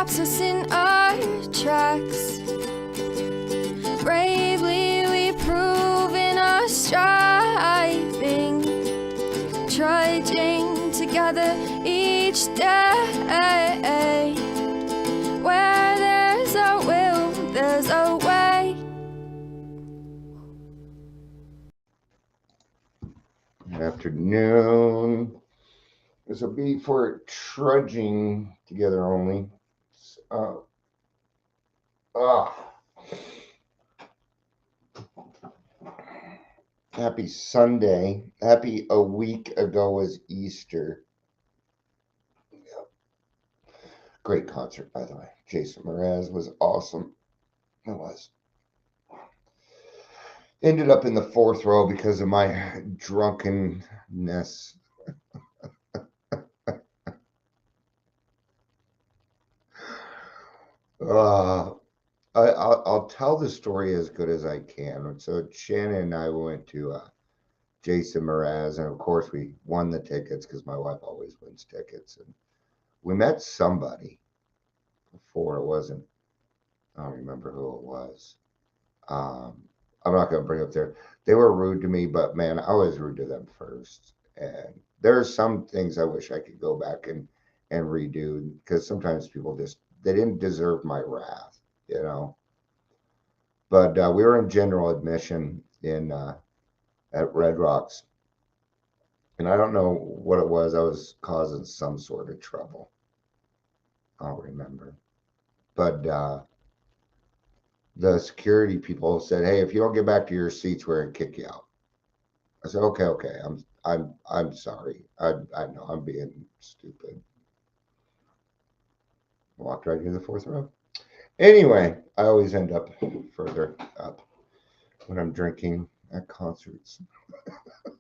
stops us in our tracks. Bravely we prove in our striving, trudging together each day. Where there's a will, there's a way. Good afternoon. This will be for trudging together only. Happy Sunday. Happy a week ago was Easter. Great concert, by the way. Jason Mraz was awesome. It was. Ended up in the fourth row because of my drunkenness. I'll tell the story as good as I can. So Shannon and I went to Jason Mraz, and of course we won the tickets because my wife always wins tickets. And we met somebody before. It wasn't, I don't remember who it was. I'm not going to bring up there. They were rude to me, but man, I was rude to them first. And there are some things I wish I could go back and redo, because sometimes people they didn't deserve my wrath, you know. But we were in general admission at Red Rocks, and I don't know what it was. I was causing some sort of trouble. I don't remember, but the security people said, "Hey, if you don't get back to your seats, we're gonna kick you out." I said, "Okay. I'm sorry. I know I'm being stupid." Walked right into the fourth row. Anyway, I always end up further up when I'm drinking at concerts. I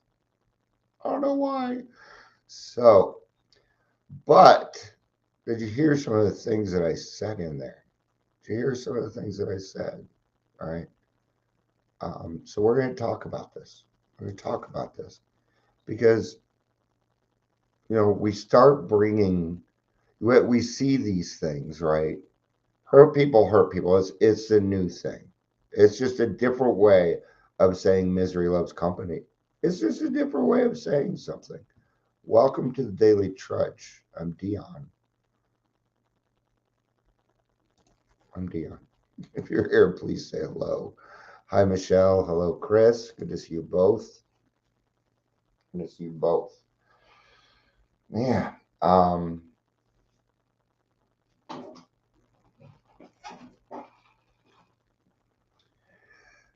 don't know why. So, but did you hear some of the things that I said in there? Did you hear some of the things that I said? All right. So we're going to talk about this. We're going to talk about this because, you know, we start bringing, we see these things, right? Hurt people. It's a new thing. It's just a different way of saying misery loves company. It's just a different way of saying something. Welcome to the Daily Trudge. I'm Dion. If you're here, please say hello. Hi, Michelle. Hello, Chris. Good to see you both. Good to see you both. Yeah.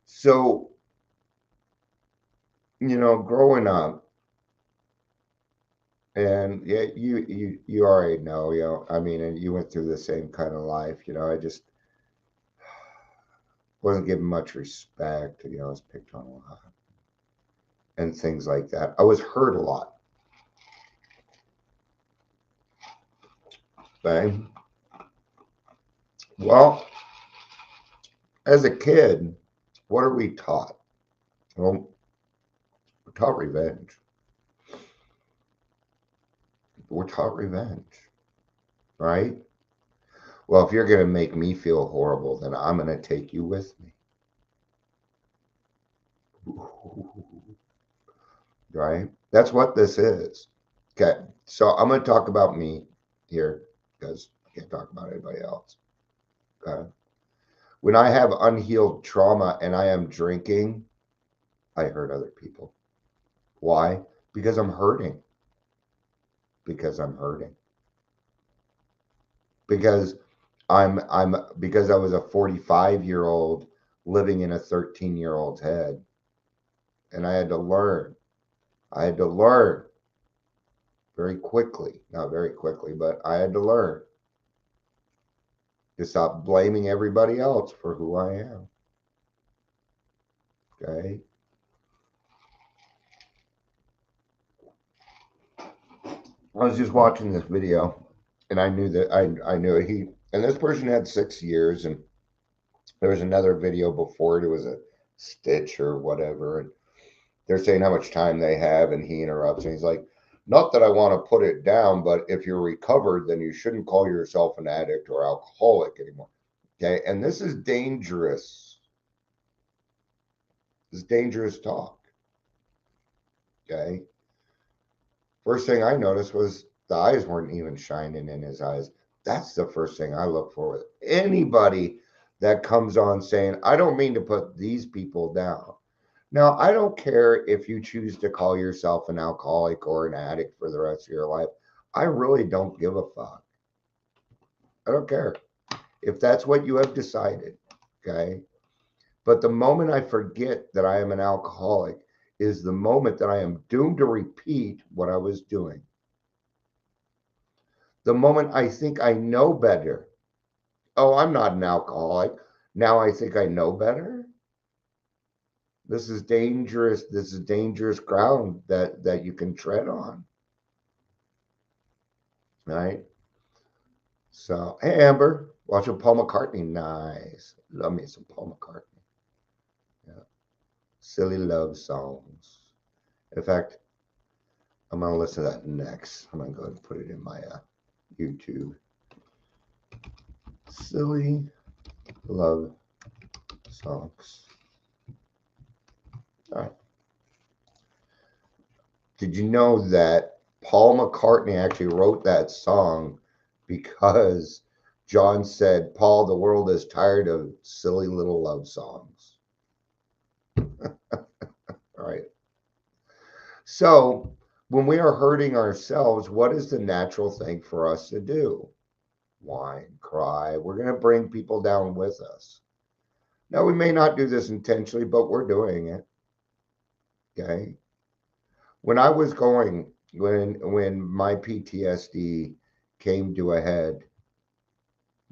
So, you know, growing up, and yeah, you already know, you know, I mean, and you went through the same kind of life, you know. I just wasn't given much respect, you know. I was picked on a lot and things like that. I was hurt a lot. Okay. Well, as a kid, what are we taught? Well, we're taught revenge. We're taught revenge, right? Well, if you're going to make me feel horrible, then I'm going to take you with me. Right? That's what this is. Okay. So I'm going to talk about me here because I can't talk about anybody else. Okay. When I have unhealed trauma and I am drinking, I hurt other people. Why? Because I'm hurting. Because I was a 45-year-old living in a 13-year-old's head. And I had to learn. Very quickly. Not very quickly, but I had to learn to stop blaming everybody else for who I am. Okay. I was just watching this video, and I knew that I knew and this person had 6 years, and there was another video before it was a stitch or whatever, and they're saying how much time they have, and he interrupts and he's like, Not that I want to put it down, but if you're recovered, then you shouldn't call yourself an addict or alcoholic anymore. Okay. And this is dangerous. This is dangerous talk. Okay. First thing I noticed was the eyes weren't even shining in his eyes. That's the first thing I look for with anybody that comes on saying, I don't mean to put these people down. Now, I don't care if you choose to call yourself an alcoholic or an addict for the rest of your life. I really don't give a fuck. I don't care if that's what you have decided. Okay. But the moment I forget that I am an alcoholic is the moment that I am doomed to repeat what I was doing. The moment I think I know better. Oh, I'm not an alcoholic. Now I think I know better. This is dangerous. This is dangerous ground that you can tread on. Right? So, hey, Amber, watching Paul McCartney. Nice. Love me some Paul McCartney. Yeah. Silly love songs. In fact, I'm going to listen to that next. I'm going to go ahead and put it in my YouTube. Silly love songs. All right. Did you know that Paul McCartney actually wrote that song because John said, Paul, the world is tired of silly little love songs. All right. So when we are hurting ourselves, what is the natural thing for us to do? Whine, cry. We're going to bring people down with us. Now, we may not do this intentionally, but we're doing it. Okay. When I was going, when my PTSD came to a head,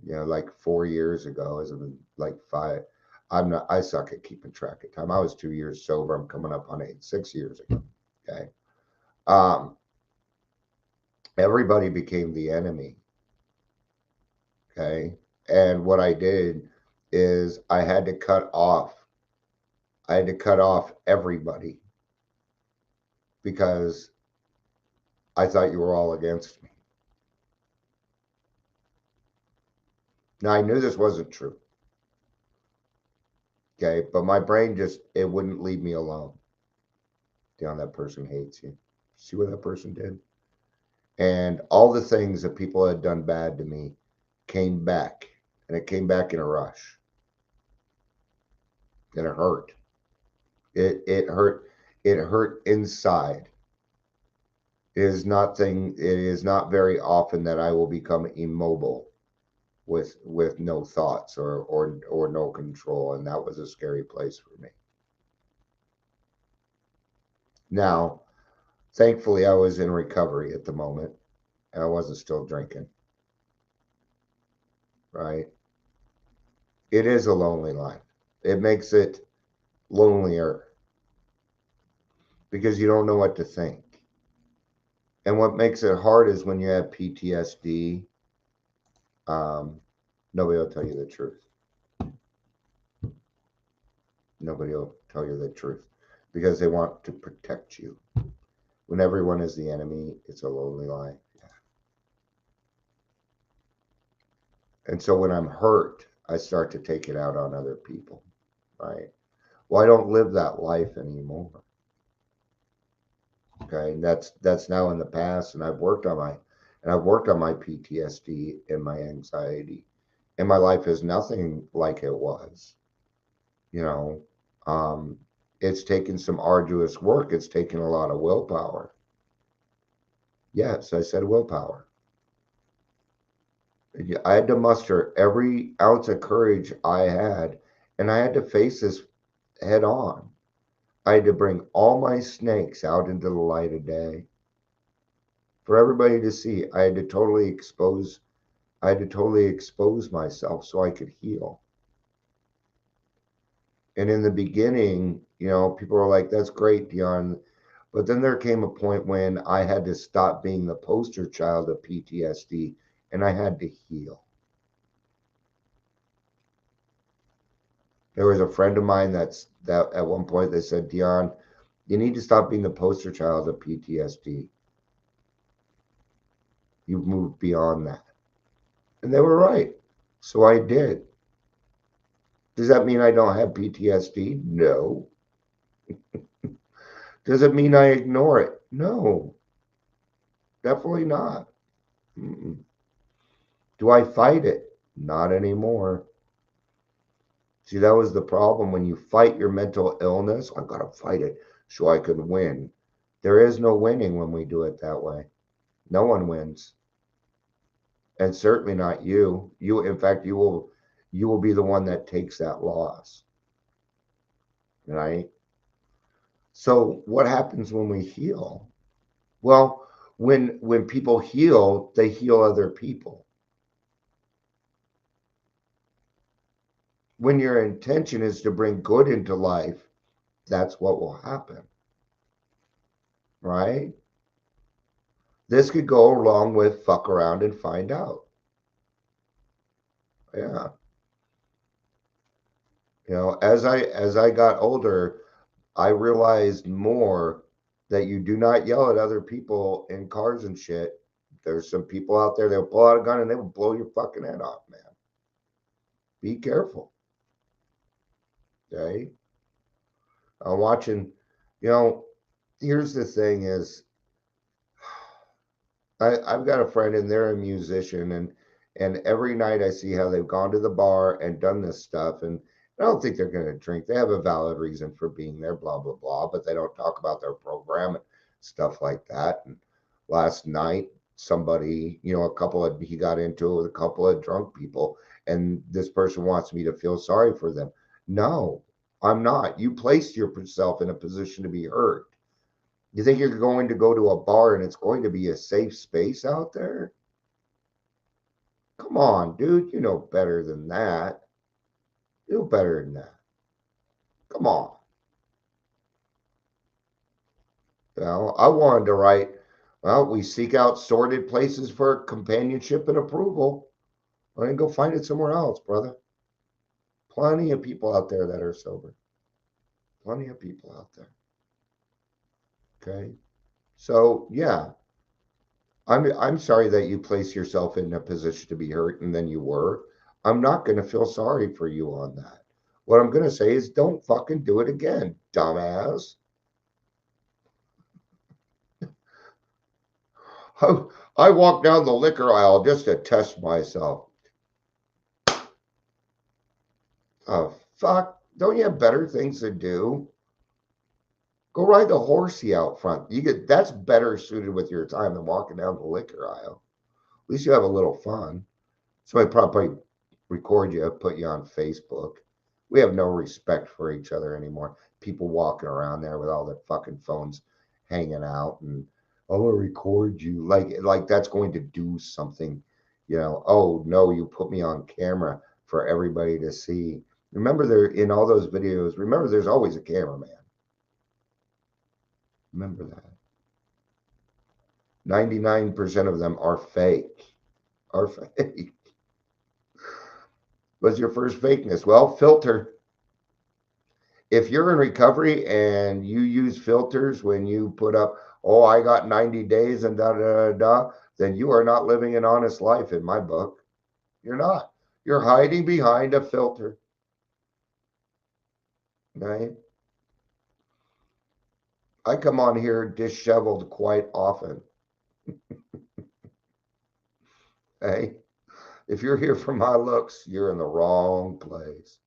like 4 years ago, as of like five. I suck at keeping track of time. I was 2 years sober. I'm coming up on 6 years ago. Okay. Um, Everybody became the enemy. Okay. And what I did is I had to cut off everybody because I thought you were all against me. Now I knew this wasn't true. Okay. But my brain it wouldn't leave me alone. Damn, that person hates you. See what that person did? And all the things that people had done bad to me came back, and it came back in a rush. And it hurt. It hurt. It hurt inside. It is not very often that I will become immobile with no thoughts or no control, and that was a scary place for me. Now, thankfully, I was in recovery at the moment, and I wasn't still drinking. Right? It is a lonely life. It makes it lonelier because you don't know what to think. And what makes it hard is when you have PTSD, nobody will tell you the truth. Nobody will tell you the truth because they want to protect you. When everyone is the enemy, it's a lonely life. Yeah. And so when I'm hurt, I start to take it out on other people, right? Well, I don't live that life anymore. Okay, and that's now in the past, and I've worked on my PTSD and my anxiety, and my life is nothing like it was. You know, it's taken some arduous work. It's taken a lot of willpower. Yes, I said willpower. I had to muster every ounce of courage I had, and I had to face this head on. I had to bring all my snakes out into the light of day for everybody to see. I had to totally expose myself so I could heal. And in the beginning, people were like, that's great, Dion. But then there came a point when I had to stop being the poster child of PTSD and I had to heal. There was a friend of mine that at one point they said, Dion, you need to stop being the poster child of PTSD. You've moved beyond that. And they were right. So I did. Does that mean I don't have PTSD? No. Does it mean I ignore it? No, definitely not. Mm-mm. Do I fight it? Not anymore. See, that was the problem. When you fight your mental illness, I've got to fight it so I can win. There is no winning when we do it that way. No one wins. And certainly not you. In fact, you will be the one that takes that loss. Right? So what happens when we heal? Well, when people heal, they heal other people. When your intention is to bring good into life, that's what will happen. Right? This could go along with fuck around and find out. Yeah. As I got older, I realized more that you do not yell at other people in cars and shit. There's some people out there that'll pull out a gun and they will blow your fucking head off, man. Be careful. Okay. I'm watching, you know, here's the thing is I've got a friend and they're a musician and every night I see how they've gone to the bar and done this stuff and I don't think they're going to drink. They have a valid reason for being there, blah blah blah, but they don't talk about their program and stuff like that. And last night somebody, a couple of he got into it with a couple of drunk people and this person wants me to feel sorry for them. No, I'm not. You placed yourself in a position to be hurt. You think you're going to go to a bar and it's going to be a safe space out there? Come on, dude. You know better than that. You know better than that. Come on. I wanted to write, well, we seek out sordid places for companionship and approval. Well, then go find it somewhere else, brother. Plenty of people out there that are sober. Plenty of people out there. Okay. So, yeah, I'm sorry that you place yourself in a position to be hurt and then you were. I'm not going to feel sorry for you on that. What I'm going to say is don't fucking do it again, dumbass. I walked down the liquor aisle just to test myself. Oh, fuck. Don't you have better things to do? Go ride the horsey out front. That's better suited with your time than walking down the liquor aisle. At least you have a little fun. Somebody probably record you, put you on Facebook. We have no respect for each other anymore. People walking around there with all their fucking phones hanging out and I'm gonna record you. Like that's going to do something, oh no, you put me on camera for everybody to see. Remember there in all those videos, remember there's always a cameraman. Remember that. 99% of them are fake. Are fake. What's your first fakeness? Well, filter. If you're in recovery and you use filters when you put up, oh, I got 90 days and da da da da, then you are not living an honest life in my book. You're not. You're hiding behind a filter. Right? I come on here disheveled quite often. Hey, if you're here for my looks, you're in the wrong place.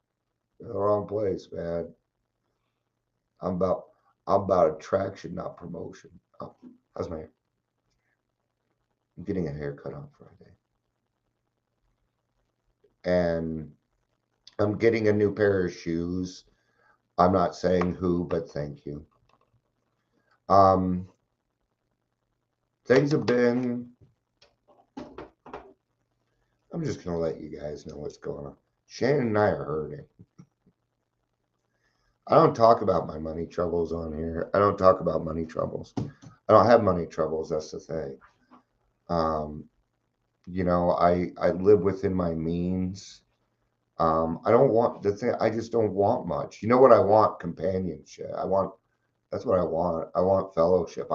You're in the wrong place, man. I'm about attraction, not promotion. Oh, how's my hair? I'm getting a haircut on Friday. And I'm getting a new pair of shoes. I'm not saying who, but thank you. Things have been, I'm just going to let you guys know what's going on. Shannon and I are hurting. I don't talk about my money troubles on here. I don't talk about money troubles. I don't have money troubles. That's the thing. I live within my means. I don't want the thing. I just don't want much. You know what I want? Companionship. That's what I want. I want fellowship.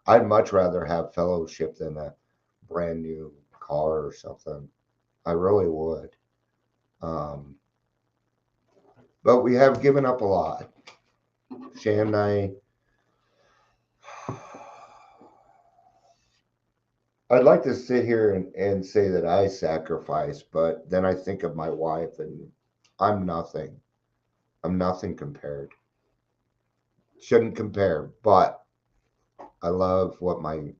I'd much rather have fellowship than a brand new car or something. I really would. Um, but we have given up a lot. Shan and I'd like to sit here and say that I sacrificed, but then I think of my wife and I'm nothing. I'm nothing compared. Shouldn't compare, but I love what I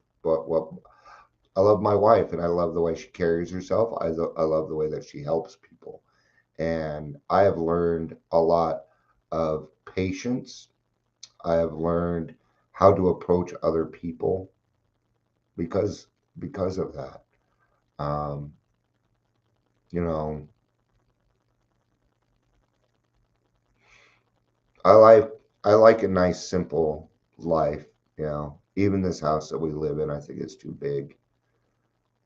love my wife and I love the way she carries herself. I love the way that she helps people. And I have learned a lot of patience. I have learned how to approach other people because because of that. Um, you know, I like I like a nice simple life, you know. Even this house that we live in, I think it's too big.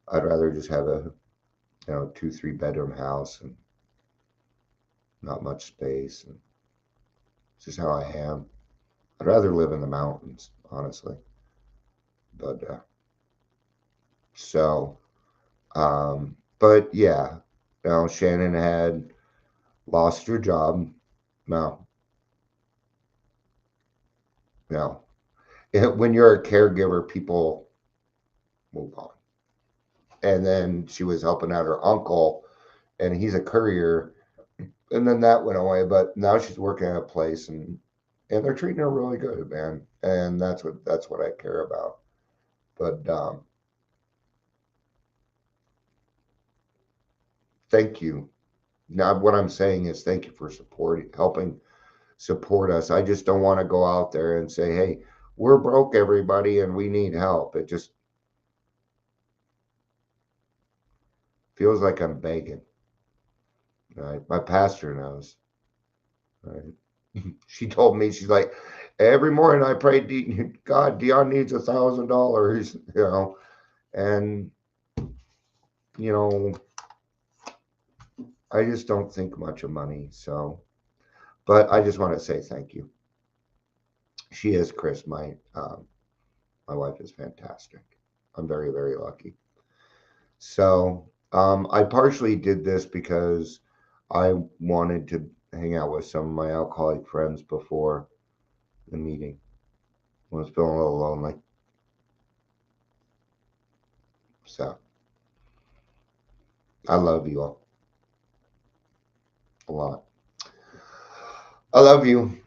I'd rather just have a, 2, 3 bedroom house and not much space. And it's just how I am. I'd rather live in the mountains, honestly. But so, but yeah, Shannon had lost her job. No, no. When you're a caregiver, people move on. And then she was helping out her uncle, and he's a courier. And then that went away. But now she's working at a place, and they're treating her really good, man. And that's what I care about. But thank you. Now, what I'm saying is thank you for helping support us. I just don't want to go out there and say, hey, we're broke, everybody, and we need help. It just feels like I'm begging. Right? My pastor knows. Right? She told me, she's like, every morning I pray, God, Dion needs $1,000, and you know, I just don't think much of money. So, but I just want to say thank you. She is Chris. My wife is fantastic. I'm very, very lucky. So, I partially did this because I wanted to hang out with some of my alcoholic friends before the meeting. I was feeling a little lonely. So, I love you all a lot. I love you.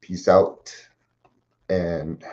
Peace out and have